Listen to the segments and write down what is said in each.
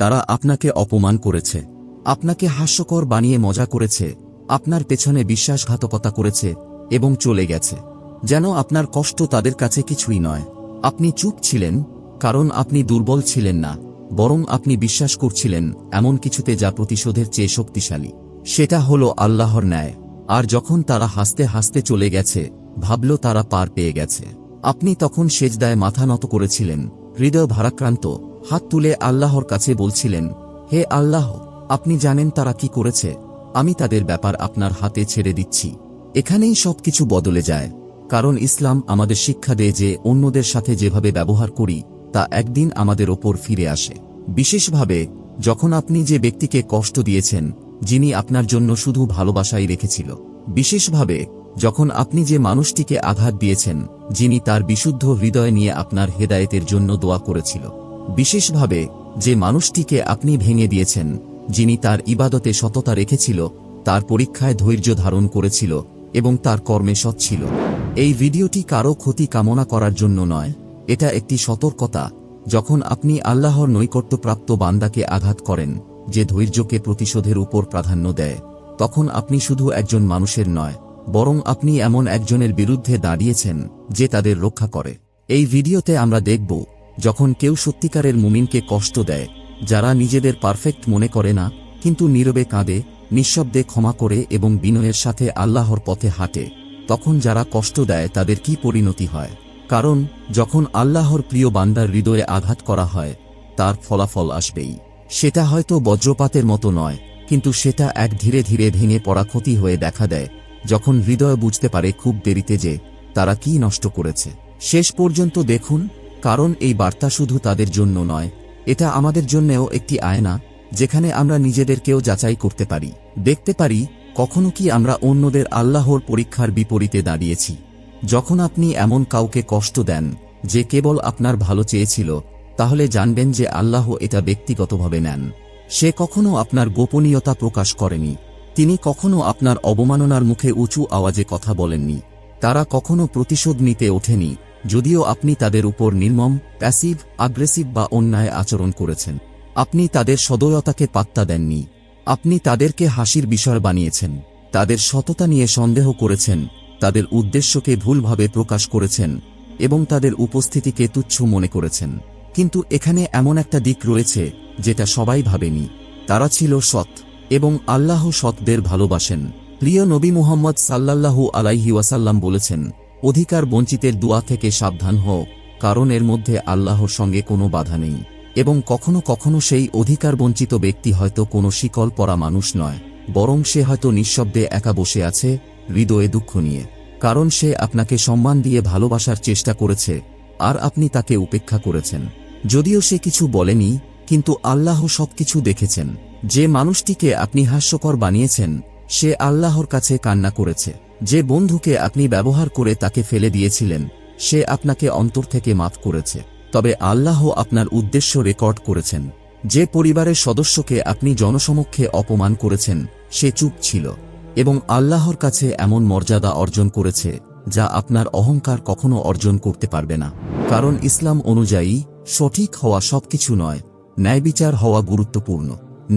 তারা আপনাকে অপমান করেছে, আপনাকে হাস্যকর বানিয়ে মজা করেছে, আপনার পেছনে বিশ্বাসঘাতকতা করেছে এবং চলে গেছে, যেন আপনার কষ্ট তাদের কাছে কিছুই নয়। আপনি চুপ ছিলেন, কারণ আপনি দুর্বল ছিলেন না, বরং আপনি বিশ্বাস করছিলেন এমন কিছুতে যা প্রতিশোধের চেয়ে শক্তিশালী। সেটা হলো আল্লাহর ন্যায়। আর যখন তারা হাসতে হাসতে চলে গেছে, ভাবল তারা পার পেয়ে গেছে, আপনি তখন সেজদায় মাথা নত করেছিলেন, হৃদয় ভারাক্রান্ত, হাত তুলে আল্লাহর কাছে বলছিলেন, হে আল্লাহ, আপনি জানেন তারা কি করেছে, আমি তাদের ব্যাপার আপনার হাতে ছেড়ে দিচ্ছি। এখানেই সবকিছু বদলে যায়, কারণ ইসলাম আমাদের শিক্ষা দেয় যে অন্যদের সাথে যেভাবে ব্যবহার করি তা একদিন আমাদের ওপর ফিরে আসে। বিশেষভাবে যখন আপনি যে ব্যক্তিকে কষ্ট দিয়েছেন, যিনি আপনার জন্য শুধু ভালোবাসাই রেখেছিল। বিশেষভাবে যখন আপনি যে মানুষটিকে আঘাত দিয়েছেন, যিনি তার বিশুদ্ধ হৃদয় নিয়ে আপনার হেদায়েতের জন্য দোয়া করেছিল। বিশেষভাবে যে মানুষটিকে আপনি ভেঙে দিয়েছেন, যিনি তার ইবাদতে সততা রেখেছিল, তার পরীক্ষায় ধৈর্য ধারণ করেছিল এবং তার কর্মে সৎ ছিল। এই ভিডিওটি কারো ক্ষতি কামনা করার জন্য নয়, এটা একটি সতর্কতা। যখন আপনি আল্লাহর নৈকট্যপ্রাপ্ত বান্দাকে আঘাত করেন, যে ধৈর্যকে প্রতিশোধের উপর প্রাধান্য দেয়, তখন আপনি শুধু একজন মানুষের নয়, বরং আপনি এমন একজনের বিরুদ্ধে দাঁড়িয়েছেন যে তাদের রক্ষা করে। এই ভিডিওতে আমরা দেখব, যখন কেউ সত্যিকারের মুমিনকে কষ্ট দেয়, যারা নিজেদের পারফেক্ট মনে করে না, কিন্তু নীরবে কাঁদে, নিঃশব্দে ক্ষমা করে এবং বিনয়ের সাথে আল্লাহর পথে হাঁটে, তখন যারা কষ্ট দেয় তাদের কি পরিণতি হয়। কারণ যখন আল্লাহর প্রিয় বান্দার হৃদয়ে আঘাত করা হয়, তার ফলাফল আসবেই। সেটা হয়তো বজ্রপাতের মতো নয়, কিন্তু সেটা এক ধীরে ধীরে ভেঙে পড়া ক্ষতি হয়ে দেখা দেয়, যখন হৃদয় বুঝতে পারে খুব দেরিতে যে তারা কি নষ্ট করেছে। শেষ পর্যন্ত দেখুন, কারণ এই বার্তা শুধু তাদের জন্য নয়, এটা আমাদের জন্যও একটি আয়না, যেখানে আমরা নিজেদেরকেও যাচাই করতে পারি, দেখতে পারি কখনো কি আমরা অন্যদের আল্লাহর পরীক্ষার বিপরীতে দাঁড়িয়েছি। যখন আপনি এমন কাউকে কষ্ট দেন যে কেবল আপনার ভালো চেয়েছিল, তাহলে জানবেন যে আল্লাহ এটা ব্যক্তিগতভাবে নেন। সে কখনো আপনার গোপনীয়তা প্রকাশ করেনি, তিনি কখনো আপনার অবমাননার মুখে উঁচু আওয়াজে কথা বলেননি, তারা কখনো প্রতিশোধ নিতে ওঠেনি, যদিও আপনি তাদের উপর নির্মম, প্যাসিভ, আগ্রেসিভ বা অন্যায় আচরণ করেছেন। আপনি তাদের সদয়তাকে পাত্তা দেননি, আপনি তাদেরকে হাসির বিষয় বানিয়েছেন, তাদের সততা নিয়ে সন্দেহ করেছেন, তাদের উদ্দেশ্যকে ভুলভাবে প্রকাশ করেছেন এবং তাদের উপস্থিতিকে তুচ্ছ মনে করেছেন। কিন্তু এখানে এমন একটা দিক রয়েছে যেটা সবাই ভাবেনি, তারা ছিল সৎ, এবং আল্লাহ সৎদের ভালোবাসেন। প্রিয় নবী মুহাম্মদ সাল্লাল্লাহু আলাইহি ওয়াসাল্লাম বলেছেন, অধিকার বঞ্চিতের দোয়া থেকে সাবধান হও, কারণ এর মধ্যে আল্লাহর সঙ্গে কোনো বাধা নেই। এবং কখনো কখনো সেই অধিকার বঞ্চিত ব্যক্তি হয়তো কোনো শিকল পরা মানুষ নয়, বরং সে হয়তো নিঃশব্দে একা বসে আছে, হৃদয়ে দুঃখ নিয়ে, কারণ সে আপনাকে সম্মান দিয়ে ভালোবাসার চেষ্টা করেছে আর আপনি তাকে উপেক্ষা করেছেন। যদিও সে কিছু বলেনি, কিন্তু আল্লাহ সবকিছু দেখেছেন। যে মানুষটিকে আপনি হাস্যকর বানিয়েছেন, সে আল্লাহর কাছে কান্না করেছে। যে বন্ধুকে আপনি ব্যবহার করে তাকে ফেলে দিয়েছিলেন, সে আপনাকে অন্তর থেকে মাফ করেছে। তবে আল্লাহ আপনার উদ্দেশ্য রেকর্ড করেছেন। যে পরিবারের সদস্যকে আপনি জনসমক্ষে অপমান করেছেন, সে চুপ ছিল এবং আল্লাহর কাছে এমন মর্যাদা অর্জন করেছে যা আপনার অহংকার কখনো অর্জন করতে পারবে না। কারণ ইসলাম অনুযায়ী সঠিক হওয়া সবকিছু নয়, ন্যায়বিচার হওয়া গুরুত্বপূর্ণ।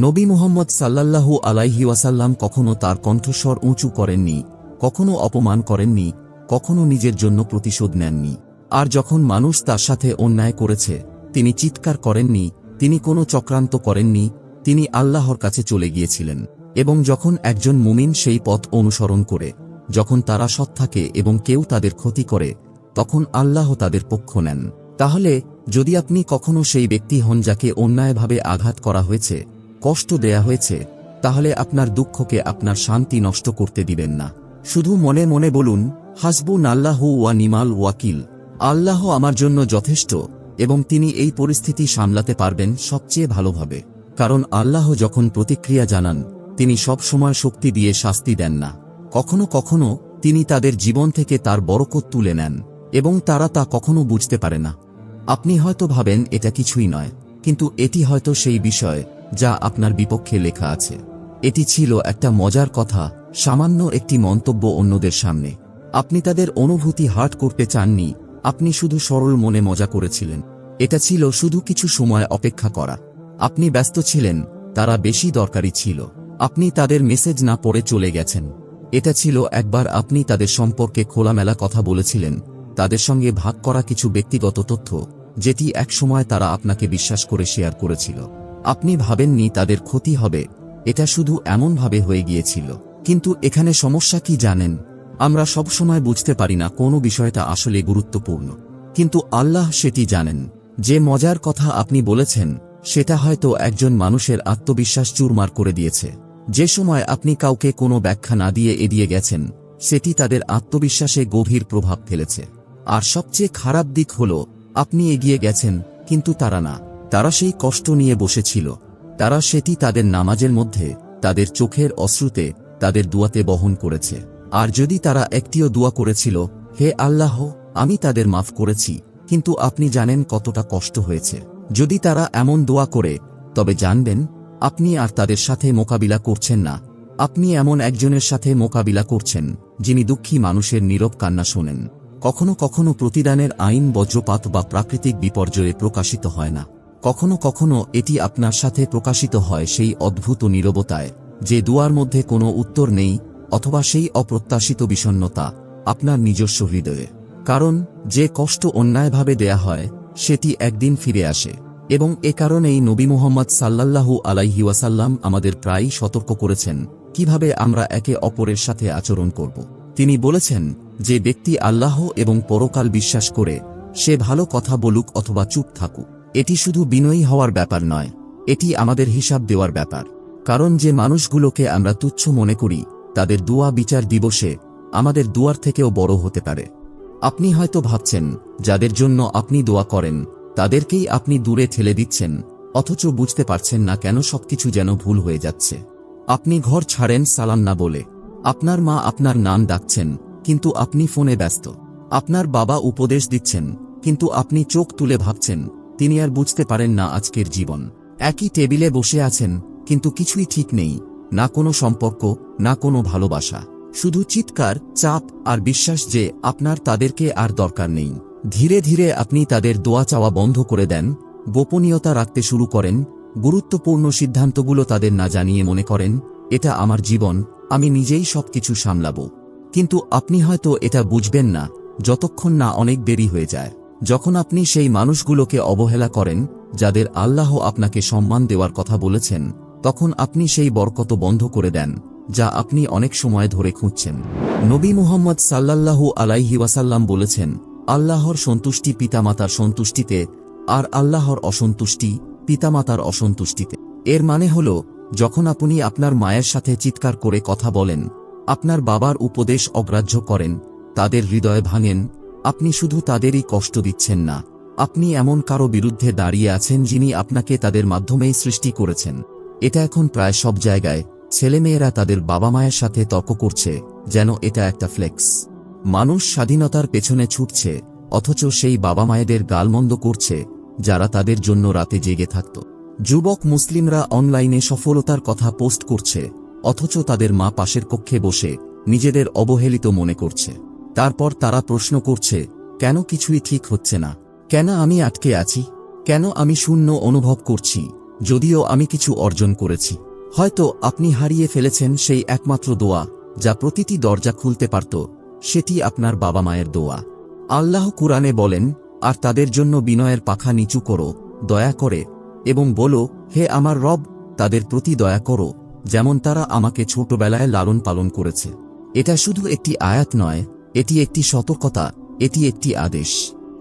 নবী মুহাম্মদ সাল্লাল্লাহু আলাইহি ওয়াসাল্লাম কখনো তার কণ্ঠস্বর উঁচু করেননি, কখনো অপমান করেননি, কখনো নিজের জন্য প্রতিশোধ নেননি। আর যখন মানুষ তার সাথে অন্যায় করেছে, তিনি চিৎকার করেননি, তিনি কোনো চক্রান্ত করেননি, তিনি আল্লাহর কাছে চলে গিয়েছিলেন। এবং যখন একজন মুমিন সেই পথ অনুসরণ করে, যখন তারা সৎ থাকে এবং কেউ তাদের ক্ষতি করে, তখন আল্লাহ তাদের পক্ষ নেন। তাহলে যদি আপনি কখনো সেই ব্যক্তি হন যাকে অন্যায়ভাবে আঘাত করা হয়েছে, কষ্ট দেয়া হয়েছে, তাহলে আপনার দুঃখকে আপনার শান্তি নষ্ট করতে দিবেন না। শুধু মনে মনে বলুন, হাসবুনাল্লাহু ওয়া নিমাল ওয়াকিল, আল্লাহ আমার জন্য যথেষ্ট, এবং তিনি এই পরিস্থিতি সামলাতে পারবেন সবচেয়ে ভালোভাবে। কারণ আল্লাহ যখন প্রতিক্রিয়া জানান, তিনি সব সময় শক্তি দিয়ে শাস্তি দেন না। কখনো কখনো তিনি তাদের জীবন থেকে তার বরকত তুলে নেন এবং তারা তা কখনো বুঝতে পারে না। আপনি হয়তো ভাবেন এটা কিছুই নয়, কিন্তু এটি হয়তো সেই বিষয় যা আপনার বিপক্ষে লেখা আছে। এটি ছিল একটা মজার কথা, সামান্য একটি মন্তব্য অন্যদের সামনে। আপনি তাদের অনুভূতি হার্ট করতে চাননি, আপনি শুধু সরল মনে মজা করেছিলেন। এটা ছিল শুধু কিছু সময় অপেক্ষা করা। আপনি ব্যস্ত ছিলেন, তারা বেশি দরকারি ছিল। আপনি তাদের মেসেজ না পড়ে চলে গেছেন। এটা ছিল একবার আপনি তাদের সম্পর্কে খোলামেলা কথা বলেছিলেন, তাদের সঙ্গে ভাগ করা কিছু ব্যক্তিগত তথ্য, যেটি একসময় তারা আপনাকে বিশ্বাস করে শেয়ার করেছিল। আপনি ভাবেননি তাদের ক্ষতি হবে, এটা শুধু এমনভাবে হয়ে গিয়েছিল। কিন্তু এখানে সমস্যা কি জানেন? আমরা সবসময় বুঝতে পারি না কোন বিষয়টা আসলে গুরুত্বপূর্ণ, কিন্তু আল্লাহ সেটি জানেন। যে মজার কথা আপনি বলেছেন সেটা হয়তো একজন মানুষের আত্মবিশ্বাস চুরমার করে দিয়েছে। যে সময় আপনি কাউকে কোনো ব্যাখ্যা না দিয়ে এড়িয়ে গেছেন, সেটি তাদের আত্মবিশ্বাসে গভীর প্রভাব ফেলেছে। আর সবচেয়ে খারাপ দিক হল, আপনি এগিয়ে গেছেন কিন্তু তারা না। তারা সেই কষ্ট নিয়ে বসেছিল। তারা সেটি তাদের নামাজের মধ্যে, তাদের চোখের অশ্রুতে, তাদের দুয়াতে বহন করেছে। আর যদি তারা একটিও দোয়া করেছিল, হে আল্লাহ, আমি তাদের মাফ করেছি, কিন্তু আপনি জানেন কতটা কষ্ট হয়েছে। যদি তারা এমন দোয়া করে, তবে জানবেন আপনি আর তাদের সাথে মোকাবিলা করছেন না। আপনি এমন একজনের সাথে মোকাবিলা করছেন যিনি দুঃখী মানুষের নীরব কান্না শোনেন। কখনো কখনো প্রতিদানের আইন বজ্রপাত বা প্রাকৃতিক বিপর্যয়ে প্রকাশিত হয় না। কখনো কখনো এটি আপনার সাথে প্রকাশিত হয় সেই অদ্ভুত নীরবতায়, যে দুয়ার মধ্যে কোনো উত্তর নেই, অথবা সেই অপ্রত্যাশিত বিষণ্ণতা আপনার নিজস্ব হৃদয়ে। কারণ যে কষ্ট অন্যায়ভাবে দেয়া হয় সেটি একদিন ফিরে আসে। এবং এ কারণেই নবী মুহাম্মদ সাল্লাল্লাহু আলাইহি ওয়াসাল্লাম আমাদের প্রায়ই সতর্ক করেছেন কিভাবে আমরা একে অপরের সাথে আচরণ করব। তিনি বলেছেন, যে ব্যক্তি আল্লাহ এবং পরকাল বিশ্বাস করে, সে ভালো কথা বলুক অথবা চুপ থাকুক। এটি শুধু বিনয়ী হওয়ার ব্যাপার নয়, এটি আমাদের হিসাব দেওয়ার ব্যাপার। কারণ যে মানুষগুলোকে আমরা তুচ্ছ মনে করি, তাদের দুয়া বিচার দিবসে আমাদের দুয়ার থেকেও বড় হতে পারে। আপনি হয়তো ভাবছেন, যাদের জন্য আপনি দোয়া করেন তাদেরকেই আপনি দূরে ঠেলে দিচ্ছেন, অথচ বুঝতে পারছেন না কেন সবকিছু যেন ভুল হয়ে যাচ্ছে। আপনি ঘর ছাড়েন সালাম না বলে। আপনার মা আপনার নাম ডাকছেন, কিন্তু আপনি ফোনে ব্যস্ত। আপনার বাবা উপদেশ দিচ্ছেন, কিন্তু আপনি চোখ তুলে ভাবছেন তিনি আর বুঝতে পারেন না আজকের জীবন। একই টেবিলে বসে আছেন, কিন্তু কিছুই ঠিক নেই, না কোনো সম্পর্ক, না কোনো ভালোবাসা, শুধু চিৎকার, চাপ আর বিশ্বাস যে আপনার তাদেরকে আর দরকার নেই। ধীরে ধীরে আপনি তাদের দোয়া চাওয়া বন্ধ করে দেন, গোপনীয়তা রাখতে শুরু করেন, গুরুত্বপূর্ণ সিদ্ধান্তগুলো তাদের না জানিয়ে মনে করেন, এটা আমার জীবন, আমি নিজেই সবকিছু সামলাব। কিন্তু আপনি হয়তো এটা বুঝবেন না যতক্ষণ না অনেক দেরি হয়ে যায়। যখন আপনি সেই মানুষগুলোকে অবহেলা করেন যাদের আল্লাহ আপনাকে সম্মান দেওয়ার কথা বলেছেন, তখন আপনি সেই বরকত বন্ধ করে দেন যা আপনি অনেক সময় ধরে খুঁজছেন। নবী মুহাম্মদ সাল্লাল্লাহু আলাইহি ওয়াসাল্লাম বলেছেন, আল্লাহর সন্তুষ্টি পিতামাতার সন্তুষ্টিতে, আর আল্লাহর অসন্তুষ্টি পিতামাতার অসন্তুষ্টিতে। এর মানে হল, যখন আপনি আপনার মায়ের সাথে চিৎকার করে কথা বলেন, আপনার বাবার উপদেশ অগ্রাহ্য করেন, তাদের হৃদয় ভাঙেন, আপনি শুধু তাদেরই কষ্ট দিচ্ছেন না, আপনি এমন কারো বিরুদ্ধে দাঁড়িয়ে আছেন যিনি আপনাকে তাদের মাধ্যমেই সৃষ্টি করেছেন। এটা এখন প্রায় সব জায়গায় ছেলেমেয়েরা তাদের বাবা মায়ের সাথে তর্ক করছে, যেন এটা একটা ফ্লেক্স। মানুষ স্বাধীনতার পেছনে ছুটছে, অথচ সেই বাবা মায়েদের গালমন্দ করছে যারা তাদের জন্য রাতে জেগে থাকত। যুবক মুসলিমরা অনলাইনে সফলতার কথা পোস্ট করছে, অথচ তাদের মা পাশের কক্ষে বসে নিজেদের অবহেলিত মনে করছে। তারপর তারা প্রশ্ন করছে, কেন কিছুই ঠিক হচ্ছে না, কেন আমি আটকে আছি, কেন আমি শূন্য অনুভব করছি, যদিও আমি কিছু অর্জন করেছি। হয়তো আপনি হারিয়ে ফেলেছেন সেই একমাত্র দোয়া যা প্রতিটি দরজা খুলতে পারত, সেটি আপনার বাবা মায়ের দোয়া। আল্লাহ কুরআনে বলেন, আর তাদের জন্য বিনয়ের পাখা নিচু করো, দয়া করে, এবং বলো, হে আমার রব, তাদের প্রতি দয়া করো যেমন তারা আমাকে ছোটবেলায় লালন পালন করেছে। এটা শুধু একটি আয়াত নয়, এটি একটি সতর্কতা, এটি একটি আদেশ।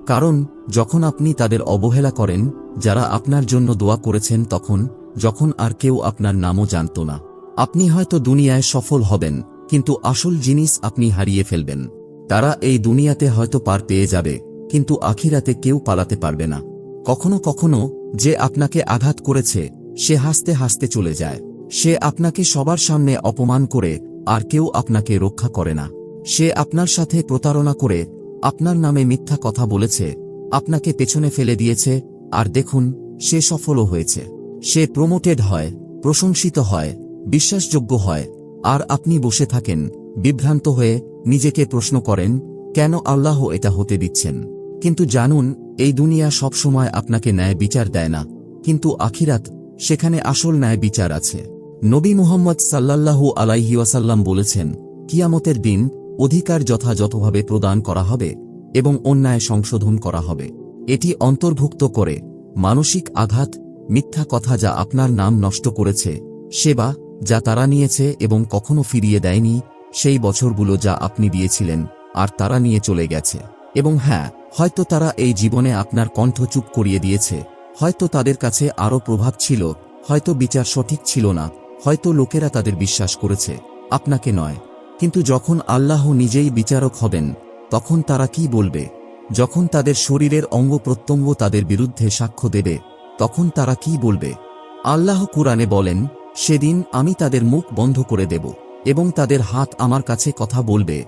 কারণ যখন আপনি তাদের অবহেলা করেন যারা আপনার জন্য দোয়া করেছেন, তখন যখন আর কেউ আপনার নামও জানত না, আপনি হয়তো দুনিয়ায় সফল হবেন, কিন্তু আসল জিনিস আপনি হারিয়ে ফেলবেন। তারা এই দুনিয়াতে হয়তো পার পেয়ে যাবে, কিন্তু আখিরাতে কেউ পালাতে পারবে না। কখনো কখনো যে আপনাকে আঘাত করেছে সে হাসতে হাসতে চলে যায়। সে আপনাকে সবার সামনে অপমান করে, আর কেউ আপনাকে রক্ষা করে না। সে আপনার সাথে প্রতারণা করে, আপনার নামে মিথ্যা কথা বলেছে, আপনাকে পেছনে ফেলে দিয়েছে, আর দেখুন সে সফলও হয়েছে। সে প্রমোটেড হয়, প্রশংসিত হয়, বিশ্বাসযোগ্য হয়, আর আপনি বসে থাকেন বিভ্রান্ত হয়ে, নিজেকে প্রশ্ন করেন, কেন আল্লাহ এটা হতে দিচ্ছেন। কিন্তু জানুন, এই দুনিয়া সবসময় আপনাকে ন্যায় বিচার দেয় না, কিন্তু আখিরাত সেখানে আসল ন্যায় বিচার আছে। নবী মুহাম্মদ সাল্লাল্লাহু আলাইহি ওয়াসাল্লাম বলেছেন, কিয়ামতের দিন অধিকার যথাযথভাবে প্রদান করা হবে এবং অন্যায় সংশোধন করা হবে। এটি অন্তর্ভুক্ত করে মানসিক আঘাত, মিথ্যা কথা যা আপনার নাম নষ্ট করেছে, সেবা যা তারা নিয়েছে এবং কখনো ফিরিয়ে দেয়নি, সেই বছরগুলো যা আপনি দিয়েছিলেন আর তারা নিয়ে চলে গেছে। এবং হ্যাঁ, হয়তো তারা এই জীবনে আপনার কণ্ঠ চুপ করিয়ে দিয়েছে, হয়তো তাদের কাছে আরও প্রভাব ছিল, হয়তো বিচার সঠিক ছিল না, হয়তো লোকেরা তাদের বিশ্বাস করেছে, আপনাকে নয়। কিন্তু যখন আল্লাহ নিজেই বিচারক হবেন, তখন তারা কি বলবে? যখন তাদের শরীরের অঙ্গ প্রত্যঙ্গ তাদের বিরুদ্ধে সাক্ষ্য দেবে, তখন তারা কি বলবে? আল্লাহ কুরআনে বলেন, সেদিন আমি তাদের মুখ বন্ধ করে দেব এবং তাদের হাত আমার কাছে কথা বলবে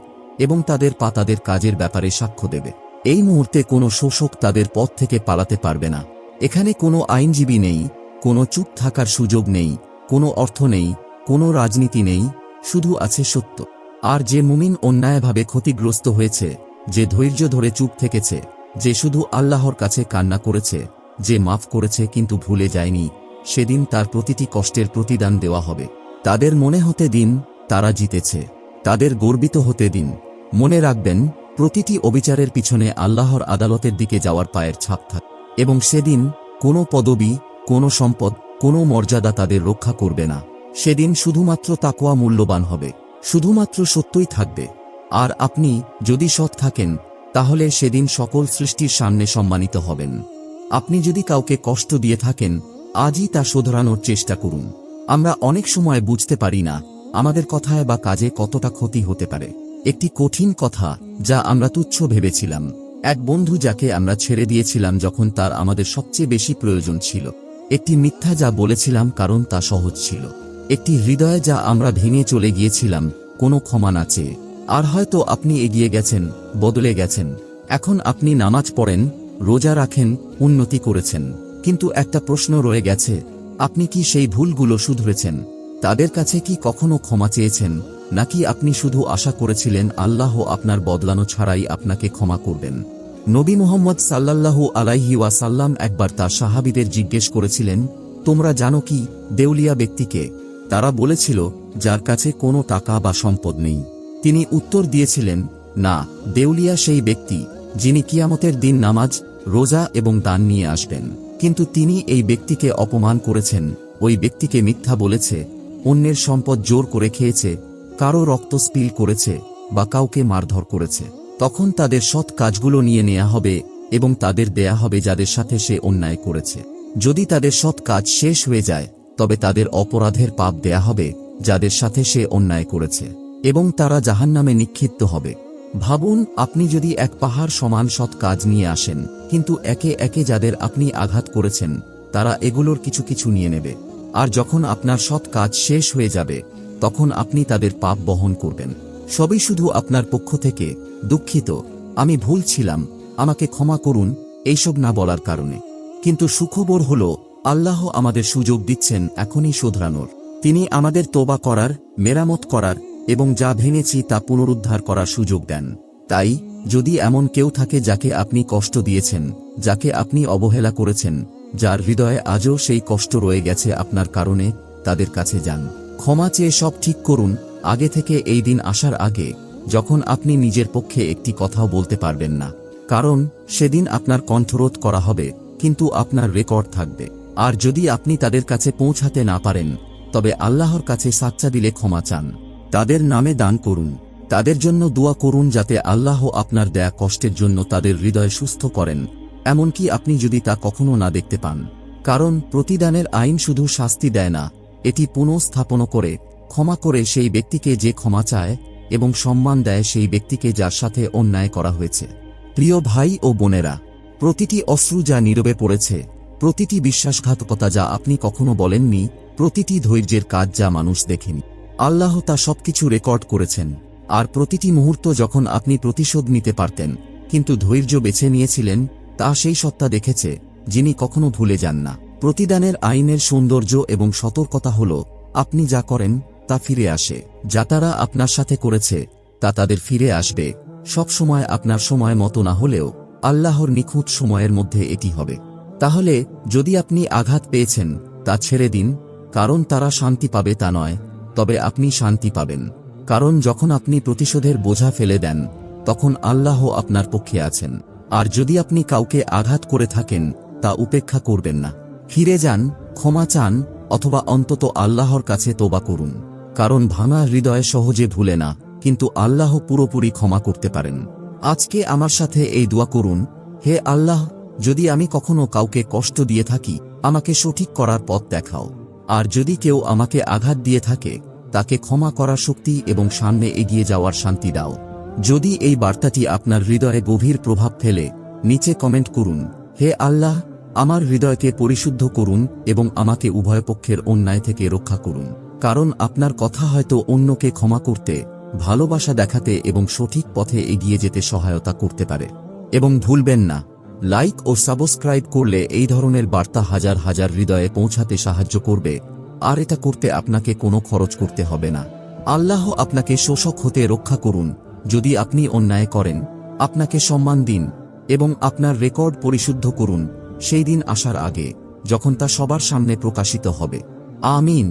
এবং তাদের পা তাদের কাজের ব্যাপারে সাক্ষ্য দেবে। এই মুহূর্তে কোনো শোষক তাদের পথ থেকে পালাতে পারবে না। এখানে কোনো আইনজীবী নেই, কোনো চুপ থাকার সুযোগ নেই, কোনো অর্থ নেই, কোনো রাজনীতি নেই, শুধু আছে সত্য। আর যে মুমিন অন্যায়ভাবে ক্ষতিগ্রস্ত হয়েছে, যে ধৈর্য ধরে চুপ থেকেছে, যে শুধু আল্লাহর কাছে কান্না করেছে, যে মাফ করেছে কিন্তু ভুলে যায়নি, সেদিন তার প্রতিটি কষ্টের প্রতিদান দেওয়া হবে। তাদের মনে হতে দিন তারা জিতেছে, তাদের গর্বিত হতে দিন। মনে রাখবেন, প্রতিটি অবিচারের পিছনে আল্লাহর আদালতের দিকে যাওয়ার পায়ের ছাপ থাকে, এবং সেদিন কোনো পদবি, কোনো সম্পদ, কোনো মর্যাদা তাদের রক্ষা করবে না। সেদিন শুধুমাত্র তাকওয়া মূল্যবান হবে, শুধুমাত্র সত্যই থাকবে। আর আপনি যদি সৎ থাকেন, তাহলে সেদিন সকল সৃষ্টির সামনে সম্মানিত হবেন। আপনি যদি কাউকে কষ্ট দিয়ে থাকেন, আজই তা শোধরানোর চেষ্টা করুন। আমরা অনেক সময় বুঝতে পারি না আমাদের কথায় বা কাজে কতটা ক্ষতি হতে পারে। একটি কঠিন কথা যা আমরা তুচ্ছ ভেবেছিলাম, এক বন্ধু যাকে আমরা ছেড়ে দিয়েছিলাম যখন তার আমাদের সবচেয়ে বেশি প্রয়োজন ছিল, একটি মিথ্যা যা বলেছিলাম কারণ তা সহজ ছিল, একটি হৃদয় যা আমরা ভেঙে চলে গিয়েছিলাম কোনো ক্ষমা না চেয়ে। আর হয়তো আপনি এগিয়ে গেছেন, বদলে গেছেন, এখন আপনি নামাজ পড়েন, রোজা রাখেন, উন্নতি করেছেন, কিন্তু একটা প্রশ্ন রয়ে গেছে, আপনি কি সেই ভুলগুলো শুধরেছেন? তাদের কাছে কি কখনো ক্ষমা চেয়েছেন, নাকি আপনি শুধু আশা করেছিলেন আল্লাহ আপনার বদলানো ছাড়াই আপনাকে ক্ষমা করবেন? নবী মুহাম্মদ সাল্লাল্লাহু আলাইহি ওয়াসাল্লাম একবার তার সাহাবীদের জিজ্ঞেস করেছিলেন, তোমরা জানো কি দেউলিয়া ব্যক্তিকে? তারা বলেছিল, যার কাছে কোনো টাকা বা সম্পদ নেই। তিনি উত্তর দিয়েছিলেন, না, দেউলিয়া সেই ব্যক্তি যিনি কিয়ামতের দিন নামাজ, রোজা এবং দান নিয়ে আসবেন, কিন্তু তিনি এই ব্যক্তিকে অপমান করেছেন, ওই ব্যক্তিকে মিথ্যা বলেছে, অন্যের সম্পদ জোর করে খেয়েছে, কারো রক্ত স্পিল করেছে বা কাউকে মারধর করেছে। তখন তাদের সৎ কাজগুলো নিয়ে নেওয়া হবে এবং তাদের দেয়া হবে যাদের সাথে সে অন্যায় করেছে। যদি তাদের সৎ কাজ শেষ হয়ে যায়, তবে তাদের অপরাধের পাপ দেয়া হবে যাদের সাথে সে অন্যায় করেছে, এবং তারা জাহান্নামে নিক্ষিপ্ত হবে। ভাবুন, আপনি যদি এক পাহাড় সমান সৎ কাজ নিয়ে আসেন, কিন্তু একে একে যাদের আপনি আঘাত করেছেন তারা এগুলোর কিছু কিছু নিয়ে নেবে, আর যখন আপনার সৎ কাজ শেষ হয়ে যাবে, তখন আপনি তাদের পাপ বহন করবেন। সবই শুধু আপনার পক্ষ থেকে, দুঃখিত, আমি ভুল ছিলাম, আমাকে ক্ষমা করুন, এইসব না বলার কারণে। কিন্তু সুখবর হল, আল্লাহ আমাদের সুযোগ দিচ্ছেন এখনই শোধরানোর। তিনি আমাদের তোবা করার, মেরামত করার এবং যা ভেঙেছি তা পুনরুদ্ধার করার সুযোগ দেন। তাই যদি এমন কেউ থাকে যাকে আপনি কষ্ট দিয়েছেন, যাকে আপনি অবহেলা করেছেন, যার হৃদয়ে আজও সেই কষ্ট রয়ে গেছে আপনার কারণে, তাদের কাছে যান, ক্ষমা চেয়ে সব ঠিক করুন, আগে থেকে এই দিন আসার আগে, যখন আপনি নিজের পক্ষে একটি কথাও বলতে পারবেন না। কারণ সেদিন আপনার কণ্ঠরোধ করা হবে, কিন্তু আপনার রেকর্ড থাকবে। আর যদি আপনি তাদের কাছে পৌঁছাতে না পারেন, তবে আল্লাহর কাছে সাচ্চা দিলে ক্ষমা চান, তাদের নামে দান করুন, তাদের জন্য দোয়া করুন যাতে আল্লাহ আপনার দেয়া কষ্টের জন্য তাদের হৃদয় সুস্থ করেন, এমনকি আপনি যদি তা কখনো না দেখতে পান। কারণ প্রতিদানের আইন শুধু শাস্তি দেয় না, এটি পুনঃস্থাপন করে, ক্ষমা করে সেই ব্যক্তিকে যে ক্ষমা চায় এবং সম্মান দেয় সেই ব্যক্তিকে যার সাথে অন্যায় করা হয়েছে। প্রিয় ভাই ও বোনেরা, প্রতিটি অশ্রু যা নীরবে পড়েছে, প্রতিটি বিশ্বাসঘাতকতা যা আপনি কখনো বলেননি, প্রতিটি ধৈর্যের কাজ যা মানুষ দেখেনি, আল্লাহ তা সবকিছু রেকর্ড করেছেন। আর প্রতিটি মুহূর্ত যখন আপনি প্রতিশোধ নিতে পারতেন কিন্তু ধৈর্য বেছে নিয়েছিলেন, তা সেই সত্তা দেখেছে যিনি কখনো ভুলে যান না। প্রতিদানের আইনের সৌন্দর্য এবং সতর্কতা হল, আপনি যা করেন তা ফিরে আসে, যা তারা আপনার সাথে করেছে তা তাদের ফিরে আসবে। সব সময় আপনার সময় মতো না হলেও আল্লাহর নিখুঁত সময়ের মধ্যে এটি হবে। তাহলে যদি আপনি আঘাত পেয়েছেন, তা ছেড়ে দিন, কারণ তারা শান্তি পাবে তা নয়, তবে আপনি শান্তি পাবেন। কারণ যখন আপনি প্রতিশোধের বোঝা ফেলে দেন, তখন আল্লাহ আপনার পক্ষে আছেন। আর যদি আপনি কাউকে আঘাত করে থাকেন, তা উপেক্ষা করবেন না। ফিরে যান, ক্ষমা চান, অথবা অন্তত আল্লাহর কাছে তোবা করুন। কারণ ভাঙা হৃদয় সহজে ভুলে না, কিন্তু আল্লাহ পুরোপুরি ক্ষমা করতে পারেন। আজকে আমার সাথে এই দোয়া করুন, হে আল্লাহ, যদি আমি কখনো কাউকে কষ্ট দিয়ে থাকি, আমাকে সঠিক করার পথ দেখাও। আর যদি কেউ আমাকে আঘাত দিয়ে থাকে, তাকে ক্ষমা করার শক্তি এবং সামনে এগিয়ে যাওয়ার শান্তি দাও। যদি এই বার্তাটি আপনার হৃদয়ে গভীর প্রভাব ফেলে, নিচে কমেন্ট করুন, হে আল্লাহ, আমার হৃদয়কে পরিশুদ্ধ করুন এবং আমাকে উভয় পক্ষের অন্যায় থেকে রক্ষা করুন। কারণ আপনার কথা হয়তো অন্যকে ক্ষমা করতে, ভালোবাসা দেখাতে এবং সঠিক পথে এগিয়ে যেতে সহায়তা করতে পারে। এবং ভুলবেন না, লাইক ও সাবস্ক্রাইব করলে এই ধরনের বার্তা হাজার হাজার হৃদয়ে পৌঁছাতে সাহায্য করবে, আর এটা করতে আপনাকে কোনো খরচ করতে হবে না। আল্লাহ আপনাকে শোষক হতে রক্ষা করুন। যদি আপনি অন্যায় করেন, আপনাকে সম্মান দিন এবং আপনার রেকর্ড পরিশুদ্ধ করুন সেই দিন আসার আগে, যখন তা সবার সামনে প্রকাশিত হবে। আমিন।